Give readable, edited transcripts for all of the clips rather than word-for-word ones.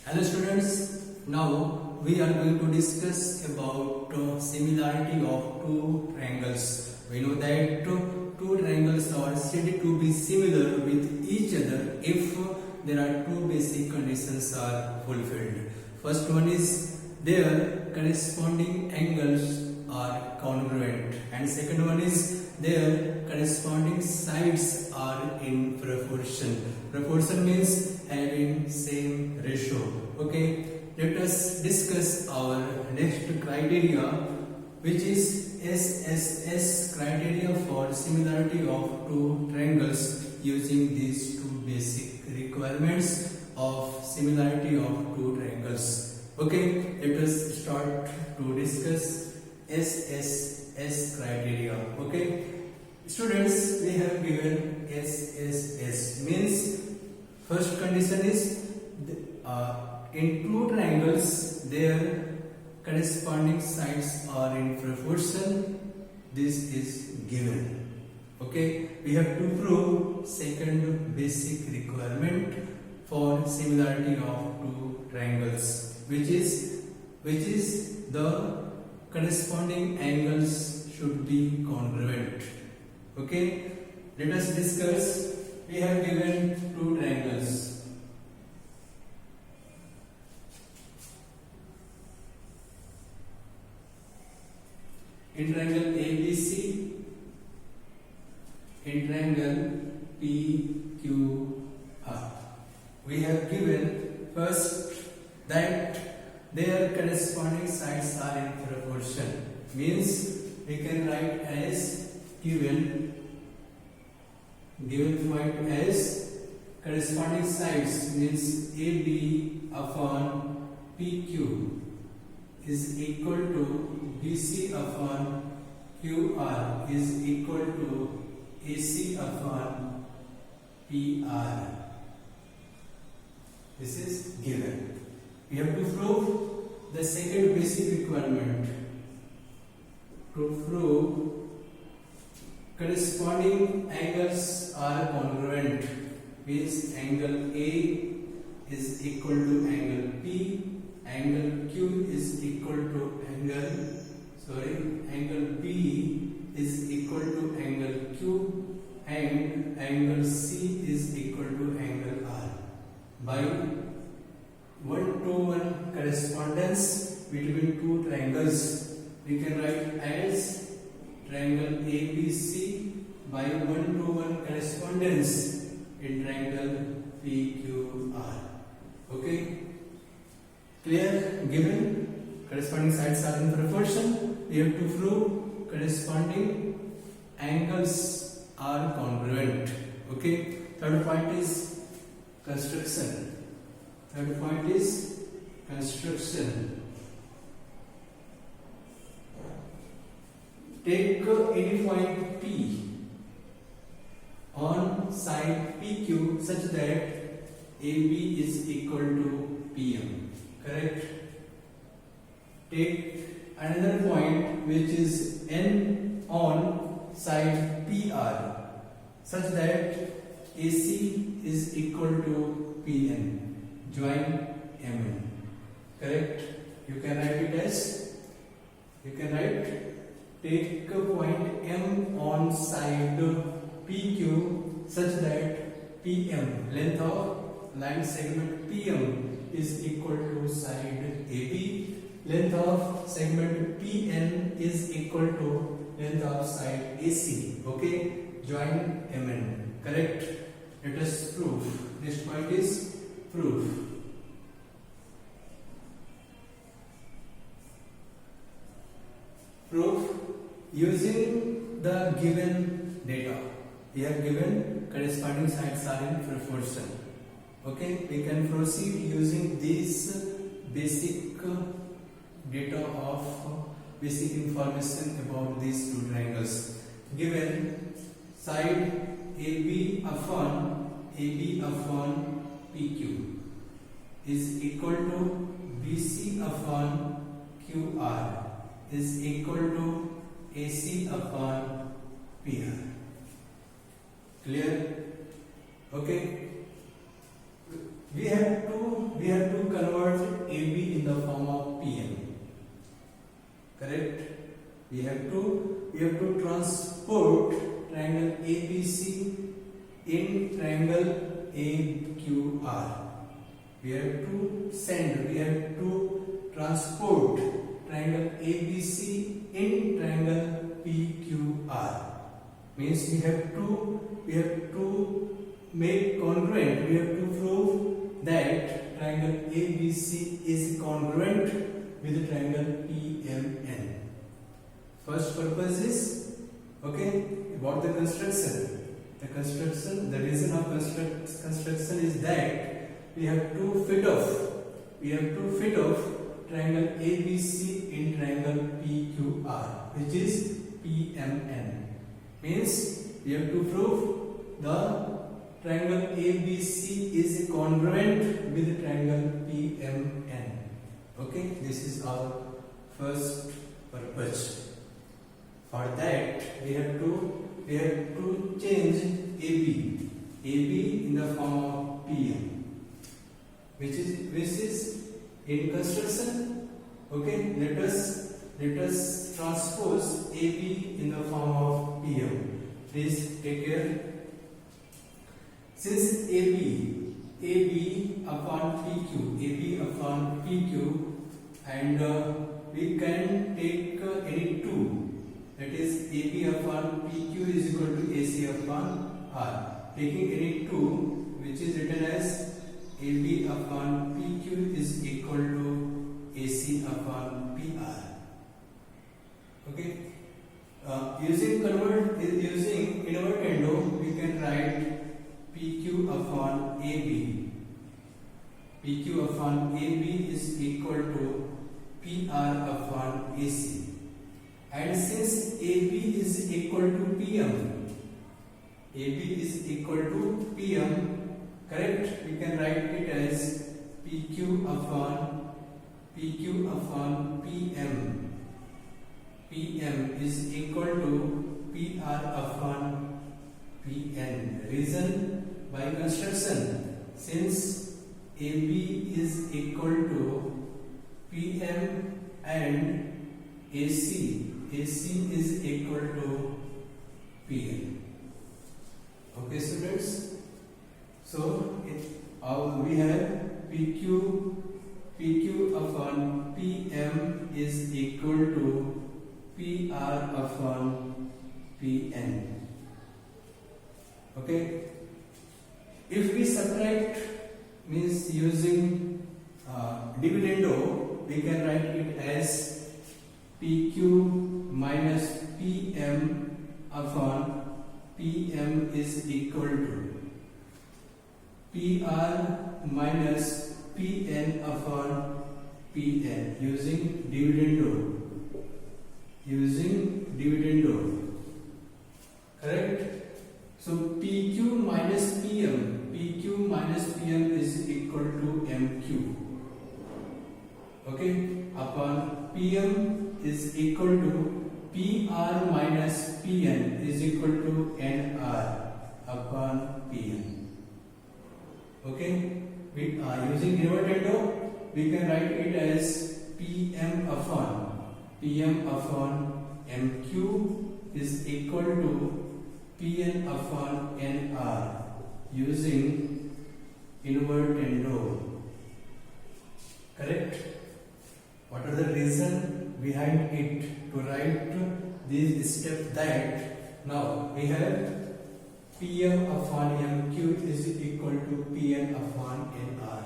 Hello students, now we are going to discuss about similarity of two triangles. We know that two triangles are said to be similar with each other if there are two basic conditions are fulfilled. First one is their corresponding angles are congruent, and second one is their corresponding sides are in proportion. Proportion means having same ratio. Okay, let us discuss our next criteria, which is SSS criteria for similarity of two triangles using these two basic requirements of similarity of two triangles. Okay, let us start to discuss SSS criteria. Okay, students, we have given SSS means first condition is in two triangles their corresponding sides are in proportion. This is given. Okay, we have to prove second basic requirement for similarity of two triangles, which is the corresponding angles should be congruent. Okay, let us discuss. We have given two triangles. In triangle ABC, in triangle PQR, we have given first that their corresponding sides are in proportion. Means we can write as given point as corresponding sides means AB upon PQ is equal to BC upon QR is equal to AC upon PR. This is given. We have to prove the second basic requirement. To prove corresponding angles are congruent means angle A is equal to angle P, angle Q is equal to angle B is equal to angle Q, and angle C is equal to angle R. By 1-to-1 correspondence between two triangles, we can write as triangle ABC by 1-to-1 correspondence in triangle PQR. Okay, clear? Given corresponding sides are in proportion, we have to prove corresponding angles are congruent. Okay, third point is construction. Third point is construction. Take any point P on side PQ such that AB is equal to PM. Correct? Take another point which is N on side PR such that AC is equal to PN. Join MN. Correct? You can write it as, take a point M on side PQ such that PM, length of line segment PM is equal to side AB, length of segment PN is equal to length of side AC. Okay, join MN. Correct? Let us prove. Next point is proof. Proof using the given data. We have given corresponding sides are in proportion. Okay, we can proceed using this basic data of basic information about these two triangles. Given side AB upon PQ is equal to BC upon QR is equal to AC upon PR. Clear? Okay. We have to convert we have to transport triangle ABC in triangle AQR. We have to transport triangle ABC in triangle PQR. Means we have to make congruent. We have to prove that triangle ABC is congruent with the triangle PMN. First purpose is about the construction. The reason of construction is that we have to fit off triangle ABC in triangle PQR, which is PMN. Means we have to prove the triangle ABC is congruent with the triangle PMN. Okay, this is our first purpose. For that, we have to change AB in the form of PM, which is in construction. Okay, let us transpose AB in the form of PM. Please take care. Since AB upon PQ, and we can take any two. That is AB upon PQ is equal to AC upon R. Taking any two, which is written as AB upon PQ is equal to AC upon PR. Okay. Using invertendo, we can write PQ upon AB. PQ upon AB is equal to PR upon AC. And since AB is equal to PM, correct? We can write it as PQ upon PM. PM is equal to PR upon PN. Reason by construction. Since AB is equal to PM and AC is equal to PN. Okay, students. So we have PQ upon PM is equal to PR upon PN. Okay. If we subtract, means using dividendo, we can write it as PQ minus PM upon PM is equal to PR minus PN upon PN using dividendo. Correct? So PQ minus PM is equal to MQ. Okay, upon PM is equal to PR minus PN is equal to NR upon PN. Okay, using invertendo, we can write it as PM upon MQ is equal to PN upon NR using invertendo. Correct? What are the reason behind it to write these steps? That now we have PM upon MQ is equal to PN upon NR,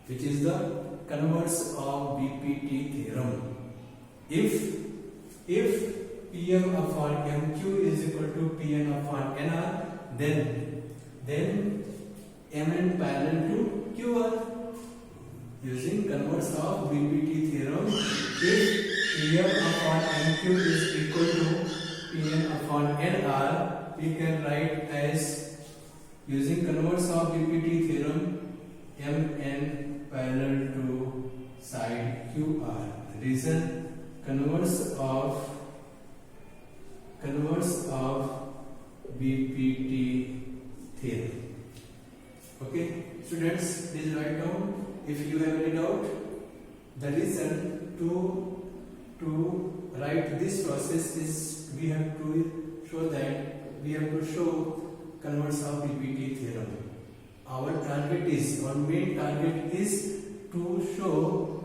which is the converse of BPT theorem. If PM upon MQ is equal to PN upon NR, then Mn parallel to QR. Using converse of BPT theorem, if PM upon MQ is equal to PN upon NR, we can write as, using converse of BPT theorem, Mn parallel to side QR. Reason, converse of BPT theorem. Okay, students, please write down if you have any doubt. The reason to write this process is we have to show that we have to show converse of PPT theorem. Our target is, our main target is to show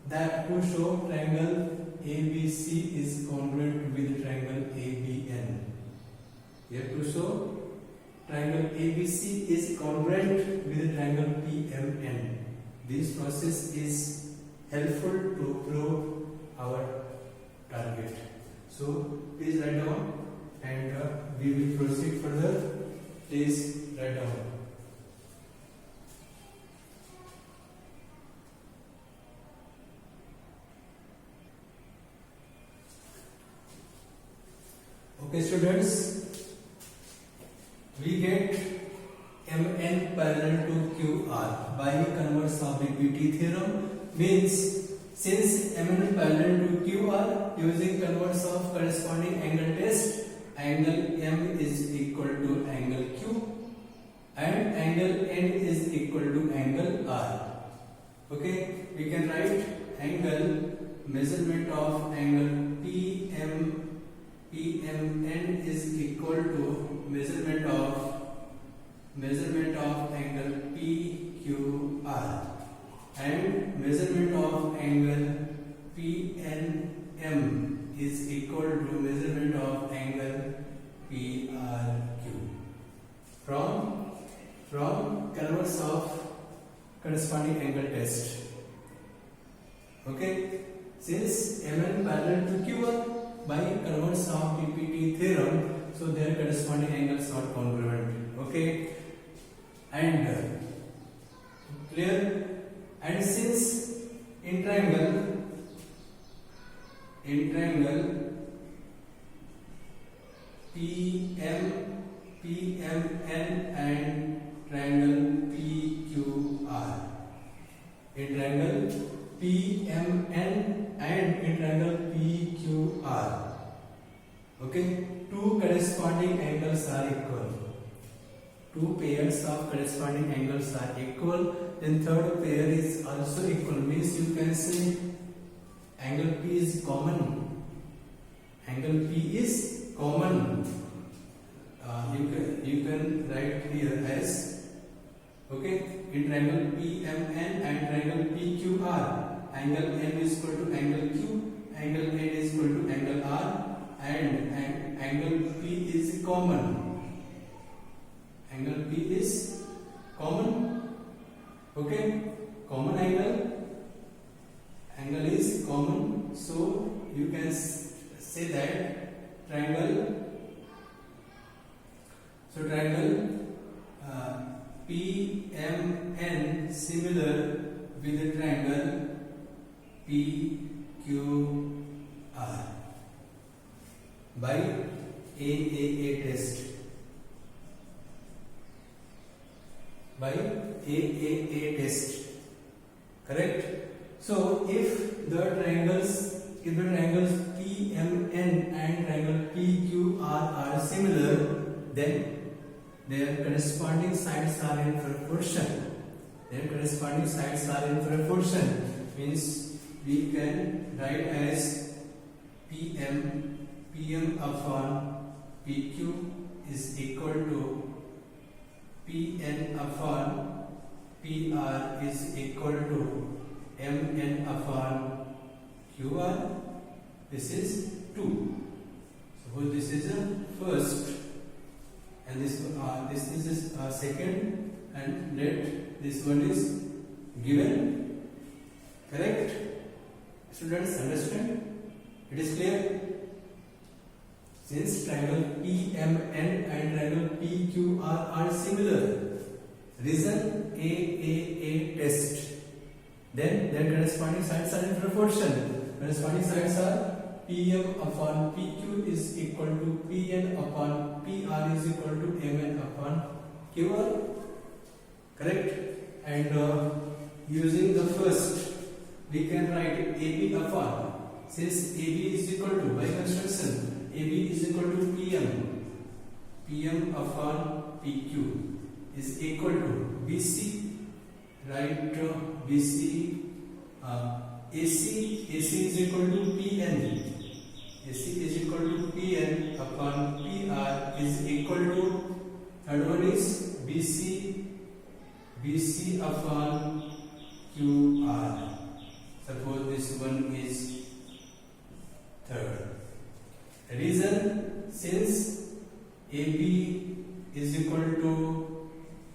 triangle ABC is congruent with triangle ABN. We have to show triangle ABC is congruent with triangle PMN. This process is helpful to prove our target. So please write down, and we will proceed further. Please write down. Okay, students, we get MN parallel to QR by converse of PPT theorem. Means since MN parallel to QR, using converse of corresponding angle test, angle M is equal to angle Q and angle N is equal to angle R. Okay, we can write angle, measurement of angle PMN is equal to measurement of angle PQR, and measurement of angle PNM is equal to measurement of angle PRQ. From converse of corresponding angle test. Okay, since MN parallel to QR by converse of PPT theorem, so their corresponding angles are congruent. Okay, and clear. And since in triangle PMN and triangle PQR, in triangle PMN and in triangle PQR, okay, two corresponding angles are equal. Two pairs of corresponding angles are equal. Then third pair is also equal. Means you can say angle P is common. Angle P is common. You can write here as, okay, in triangle PMN and triangle PQR, angle M is equal to angle Q, angle N is equal to angle R, and angle P is common. Angle P is common. Okay, common angle is common. So you can say that triangle PMN similar with the triangle PQR by AAA test. By AAA test, correct? So if the triangles PMN and triangle PQR are similar, then their corresponding sides are in proportion. Means we can write as PM upon PQ is equal to PN upon PR is equal to MN upon QR. This is 2. Suppose this is a first, and this is a second, and let this one is given. Correct? Students, understand? It is clear? Since triangle PMN and triangle PQR are similar, reason AAA test, then their corresponding sides are in proportion. Corresponding sides are PM upon PQ is equal to PN upon PR is equal to MN upon QR. Correct? And using the first, we can write AB upon, since AB is equal to, by construction, AB is equal to PM upon PQ is equal to BC, right? BC AC is equal to PN, AC is equal to PN upon PR is equal to, third one is BC upon QR. Suppose this one is third. Reason, since AB is equal to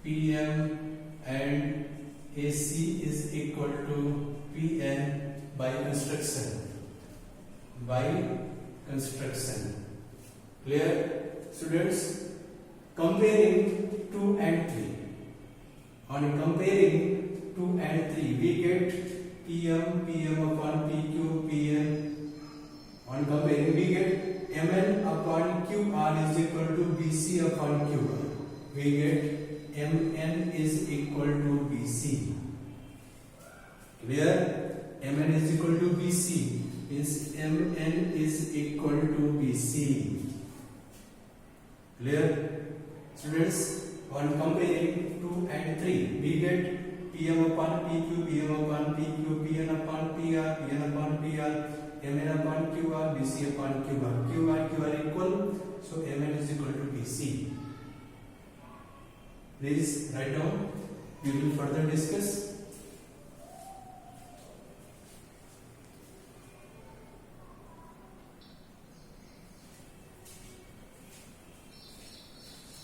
PM and AC is equal to PN by construction. Clear, students? Comparing 2 and 3. On comparing 2 and 3, we get PM upon PQ, PN. On comparing, we get MN upon QR is equal to BC upon QR. We get MN is equal to BC. Clear? MN is equal to BC. Means MN is equal to BC. Clear? Students, on comparing 2 and 3, we get PM upon PQ, PM upon PQ, PN upon PR, PN upon PR, MN upon QR, BC upon QR. QR equal, so MN is equal to BC. Please write down. We will further discuss.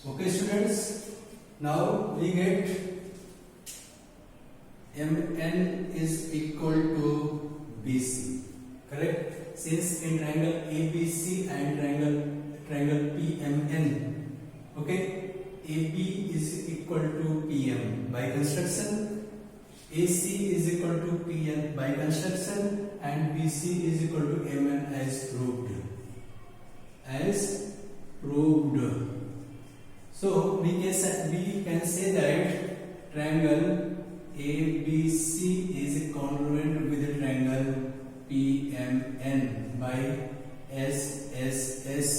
Okay, students. Now we get MN is equal to BC. Correct? Since in triangle ABC and triangle PMN, okay, AB is equal to PM by construction, AC is equal to PN by construction, and BC is equal to MN as proved. So we can say that triangle ABC is congruent with the triangle PMN by SSS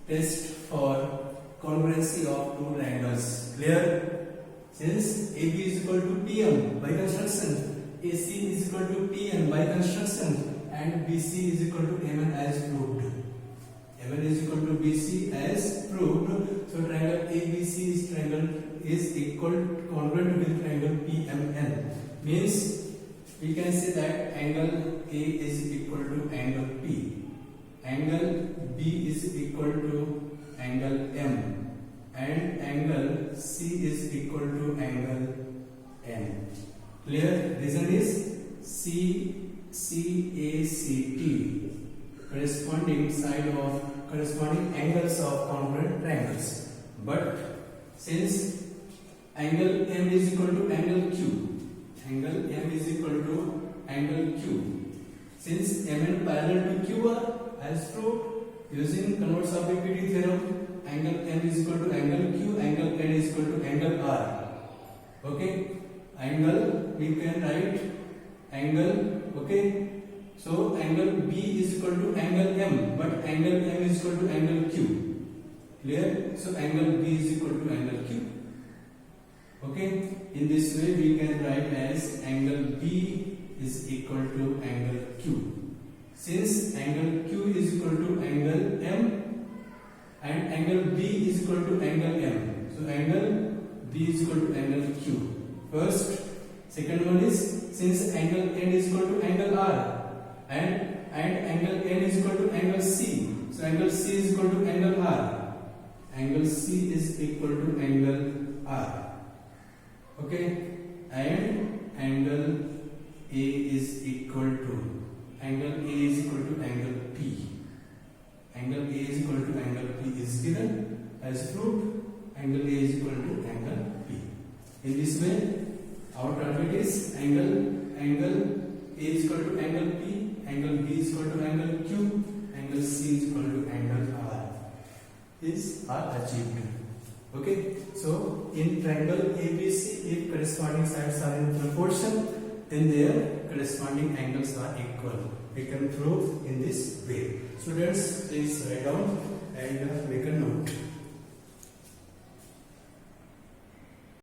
test for congruency of two triangles. Clear? Since AB is equal to PM by construction, AC is equal to PN by construction, and BC is equal to MN as proved. MN is equal to BC as proved. So triangle ABC is equal congruent with triangle PMN. Means we can say that angle A is equal to angle P, angle B is equal to angle M, and angle C is equal to angle N. Clear? Reason is CACT, corresponding angles of congruent triangles. But since angle M is equal to angle Q, since MN parallel to QR as proved using Converse-Abbe-Petit theorem, angle M is equal to angle Q, angle N is equal to angle R. Okay, angle we can write angle. Okay, so angle B is equal to angle M, but angle M is equal to angle Q. Clear? So angle B is equal to angle Q. Okay, in this way we can write as angle B is equal to angle Q. Since angle Q is equal to angle M and angle B is equal to angle M, so angle B is equal to angle Q. First, second one is since angle N is equal to angle R and angle N is equal to angle C, so angle C is equal to angle R. Angle C is equal to angle R. Okay, and angle A is equal to angle P. Angle A is equal to angle P is given as proved. Angle A is equal to angle P. In this way, our target is angle A is equal to angle P, angle B is equal to angle Q, angle C is equal to angle R. These are achieved. Okay, so in triangle ABC, if corresponding sides are in proportion, then their corresponding angles are equal. We can prove in this way. Students, please write down and make a note.